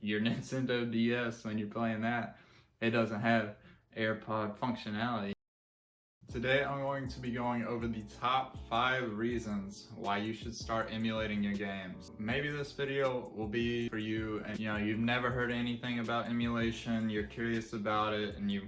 your Nintendo DS when you're playing that, it doesn't have AirPod functionality. Today I'm going to be going over the top 5 reasons why you should start emulating your games. Maybe this video will be for you and you've never heard anything about emulation, you're curious about it, and you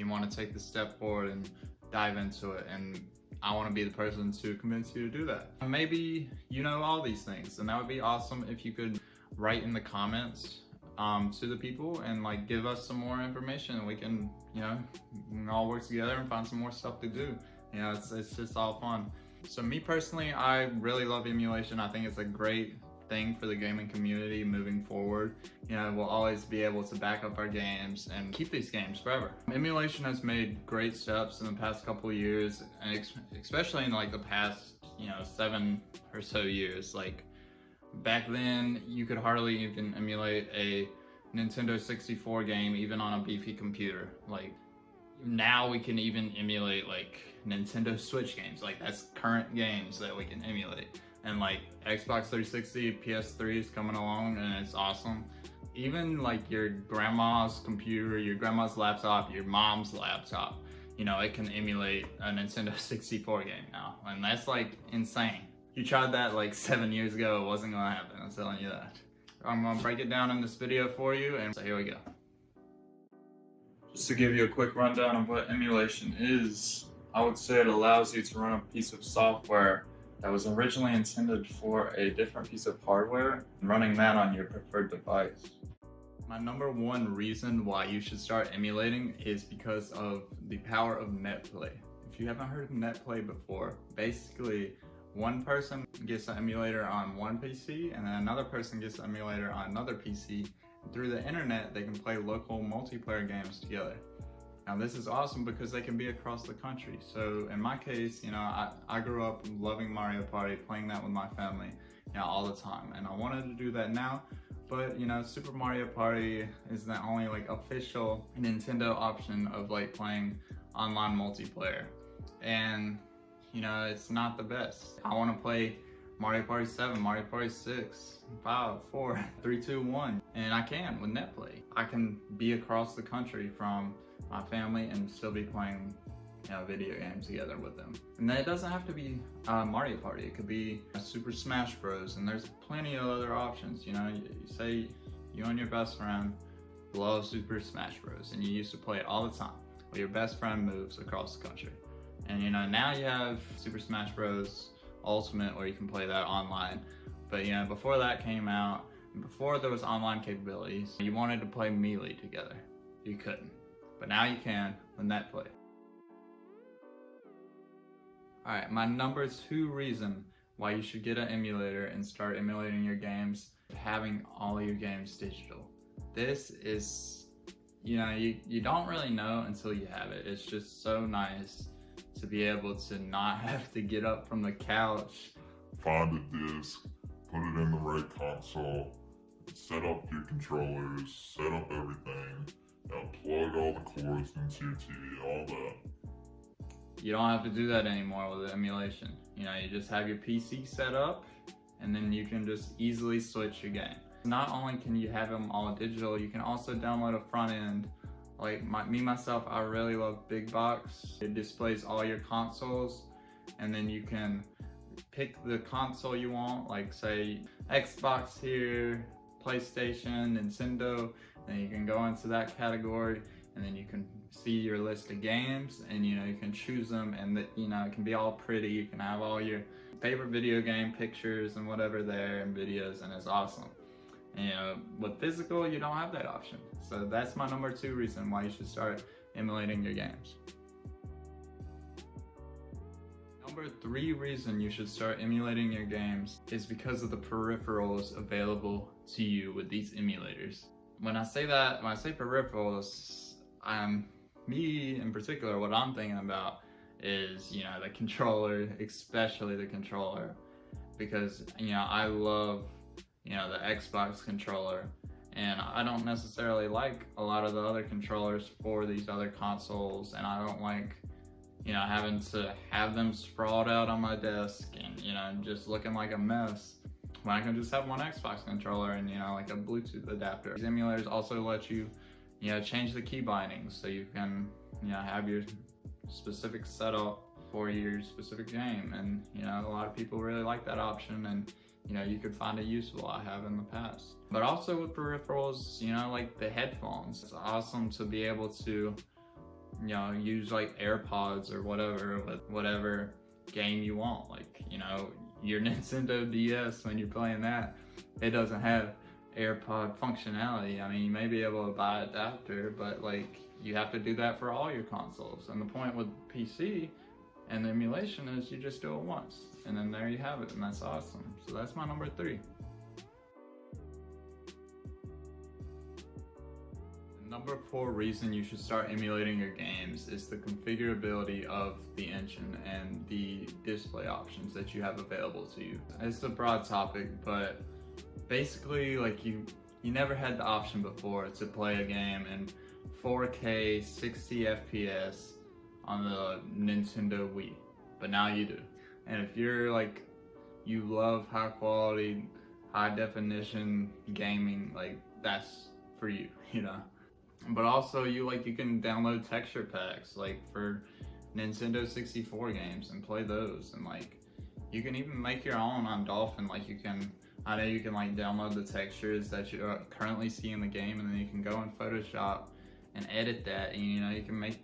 want to take the step forward and dive into it, and I want to be the person to convince you to do that. Maybe you know all these things, and that would be awesome if you could write in the comments to the people and like give us some more information, and we can we can all work together and find some more stuff to do. It's just all fun. So me personally, I really love emulation. I think it's a great thing for the gaming community moving forward. We'll always be able to back up our games and keep these games forever. Emulation has made great steps in the past couple of years, and especially in like the past 7 or so years. Like back then, you could hardly even emulate a Nintendo 64 game even on a beefy computer. Like now we can even emulate like Nintendo Switch games. Like that's current games that we can emulate. And like Xbox 360, PS3 is coming along, and it's awesome. Even like your grandma's computer, your grandma's laptop, your mom's laptop, it can emulate a Nintendo 64 game now. And that's like insane. You tried that like 7 years ago, it wasn't gonna happen, I'm telling you that. I'm gonna break it down in this video for you, and so here we go. Just to give you a quick rundown of what emulation is, I would say it allows you to run a piece of software that was originally intended for a different piece of hardware and running that on your preferred device. My number 1 reason why you should start emulating is because of the power of netplay. If you haven't heard of netplay before, basically one person gets an emulator on one PC and then another person gets an emulator on another PC. And through the internet, they can play local multiplayer games together. Now this is awesome because they can be across the country. So in my case, I grew up loving Mario Party, playing that with my family, all the time. And I wanted to do that now, but Super Mario Party is the only like official Nintendo option of like playing online multiplayer. And it's not the best. I want to play Mario Party 7, Mario Party 6, 5, 4, 3, 2, 1. And I can with netplay. I can be across the country from my family and still be playing video games together with them. And then it doesn't have to be Mario Party. It could be Super Smash Bros. And there's plenty of other options. You say you and your best friend love Super Smash Bros. And you used to play it all the time. Well, your best friend moves across the country. And now you have Super Smash Bros. Ultimate where you can play that online. But before that came out, before there was online capabilities, you wanted to play Melee together. You couldn't. But now you can with netplay. Alright, my number 2 reason why you should get an emulator and start emulating your games is having all your games digital. This is, you don't really know until you have it. It's just so nice to be able to not have to get up from the couch, find a disc, put it in the right console, set up your controllers, set up everything, plug all the cords into your TV, all that. You don't have to do that anymore with emulation. You just have your PC set up, and then you can just easily switch your game. Not only can you have them all digital, you can also download a front end. Like myself, I really love Big Box. It displays all your consoles, and then you can pick the console you want, like say Xbox here, PlayStation, Nintendo, and you can go into that category, and then you can see your list of games, and you can choose them, and it can be all pretty. You can have all your favorite video game pictures and whatever there and videos, and it's awesome. And with physical, you don't have that option. So that's my number 2 reason why you should start emulating your games. Number 3 reason you should start emulating your games is because of the peripherals available to you with these emulators. When I say peripherals, me in particular, what I'm thinking about is, the controller, especially the controller, because, I love the Xbox controller, and I don't necessarily like a lot of the other controllers for these other consoles, and I don't like having to have them sprawled out on my desk and just looking like a mess. when I can just have one Xbox controller and, you know, like a Bluetooth adapter. These emulators also let you, you know, change the key bindings so you can, you know, have your specific setup for your specific game. And, you know, a lot of people really like that option, and, you know, you could find it useful. I have in the past. But also with peripherals, you know, like the headphones, it's awesome to be able to, you know, use like AirPods or whatever with whatever game you want. Like, you know, your Nintendo DS, when you're playing that, it doesn't have AirPod functionality. I mean, you may be able to buy an adapter, but like, you have to do that for all your consoles. And the point with PC and the emulation is you just do it once, and then there you have it, and that's awesome. So that's my number 3. Number 4 reason you should start emulating your games is the configurability of the engine and the display options that you have available to you. It's a broad topic, but basically, like, you never had the option before to play a game in 4K 60 FPS on the Nintendo Wii, but now you do. And if you're like, you love high quality, high definition gaming, like, that's for you, you know. But also you can download texture packs like for Nintendo 64 games and play those, and like, you can even make your own on Dolphin. Like, I know you can like download the textures that you currently see in the game, and then you can go in Photoshop and edit that, and, you know, you can make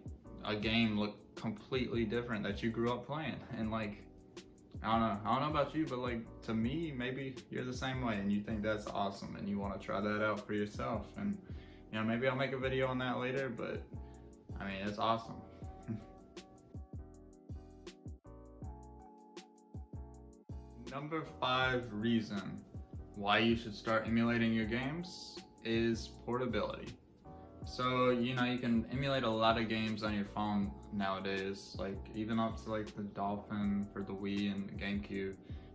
a game look completely different that you grew up playing. And like, I don't know about you, but like, to me, maybe you're the same way and you think that's awesome and you want to try that out for yourself. And, you know, maybe I'll make a video on that later, but I mean, it's awesome. Number 5 reason why you should start emulating your games is portability. So, you know, you can emulate a lot of games on your phone nowadays, like even up to like the Dolphin for the Wii and the Gamecube.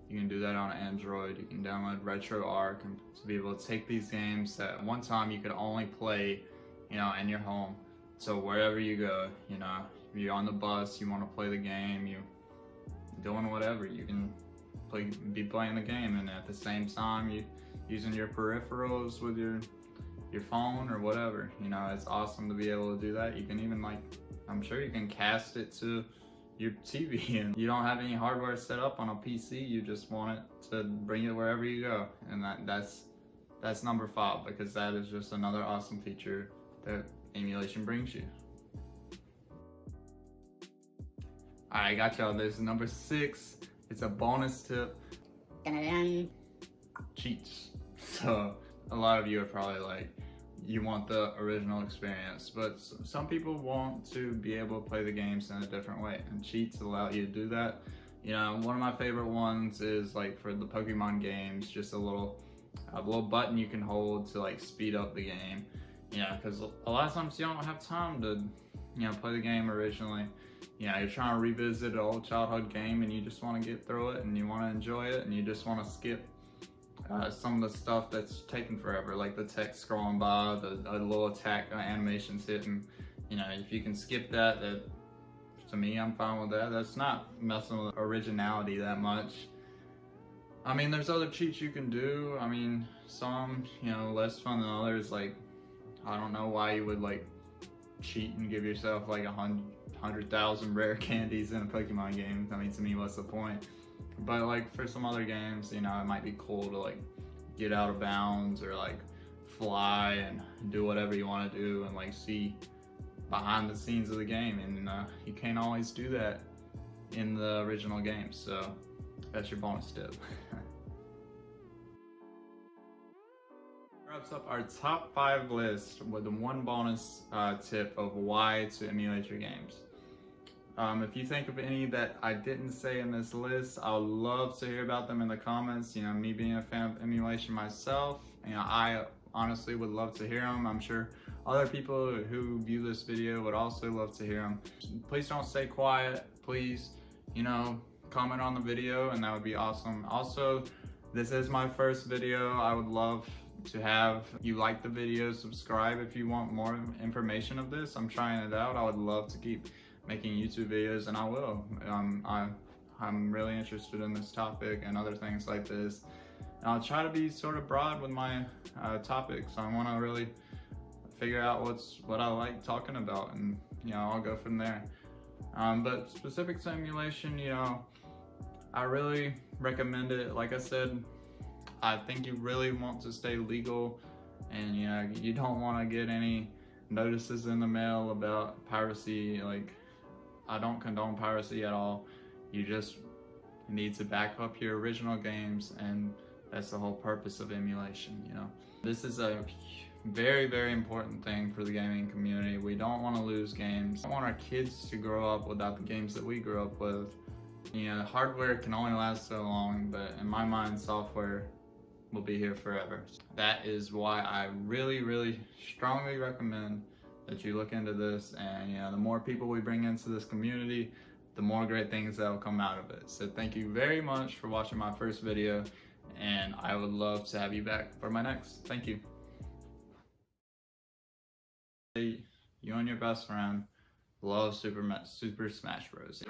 You can do that on Android. You can download Retroarch and to be able to take these games that one time you could only play, you know, in your home. So wherever you go, you know, if you're on the bus, you want to play the game, you're doing whatever, you can be playing the game, and at the same time you using your peripherals with your phone or whatever. You know, it's awesome to be able to do that. You can even, like, I'm sure you can cast it to your TV, and you don't have any hardware set up on a PC, you just want it to bring it wherever you go. And that's number 5, because that is just another awesome feature that emulation brings you. Alright, got y'all. There's number 6. It's a bonus tip. Cheats. So a lot of you are probably like, you want the original experience, but some people want to be able to play the games in a different way, and cheats allow you to do that. You know, one of my favorite ones is like for the Pokemon games, just a little button you can hold to like speed up the game. You know, because a lot of times you don't have time to, you know, play the game originally. You know, you're trying to revisit an old childhood game and you just want to get through it and you want to enjoy it, and you just want to skip some of the stuff that's taking forever, like the text scrolling by, the little attack animations hitting. You know, if you can skip that, to me, I'm fine with that. That's not messing with originality that much. I mean, there's other cheats you can do. I mean, some, you know, less fun than others. Like, I don't know why you would like cheat and give yourself like 100,000 rare candies in a Pokemon game. I mean, to me, what's the point? But like for some other games, you know, it might be cool to like get out of bounds or like fly and do whatever you want to do and like see behind the scenes of the game, and you can't always do that in the original game. So that's your bonus tip. Wraps up our top 5 list with the one bonus tip of why to emulate your games. If you think of any that I didn't say in this list, I would love to hear about them in the comments. You know, me being a fan of emulation myself, you know, I honestly would love to hear them. I'm sure other people who view this video would also love to hear them. Please don't stay quiet. Please, you know, comment on the video, and that would be awesome. Also, this is my first video. I would love to have you like the video, subscribe if you want more information of this. I'm trying it out. I would love to keep making YouTube videos, and I will. I'm really interested in this topic and other things like this. And I'll try to be sort of broad with my topics. I want to really figure out what I like talking about, and I'll go from there. But specific to emulation, I really recommend it. Like I said, I think you really want to stay legal, and you don't want to get any notices in the mail about piracy. Like, I don't condone piracy at all. You just need to back up your original games, and that's the whole purpose of emulation. This is a very, very important thing for the gaming community. We don't want to lose games. We don't want our kids to grow up without the games that we grew up with. Hardware can only last so long, but in my mind, software will be here forever. That is why I really, really strongly recommend that you look into this, and the more people we bring into this community, the more great things that will come out of it. So thank you very much for watching my first video, and I would love to have you back for my next. Thank you. You and your best friend love Super Smash Bros.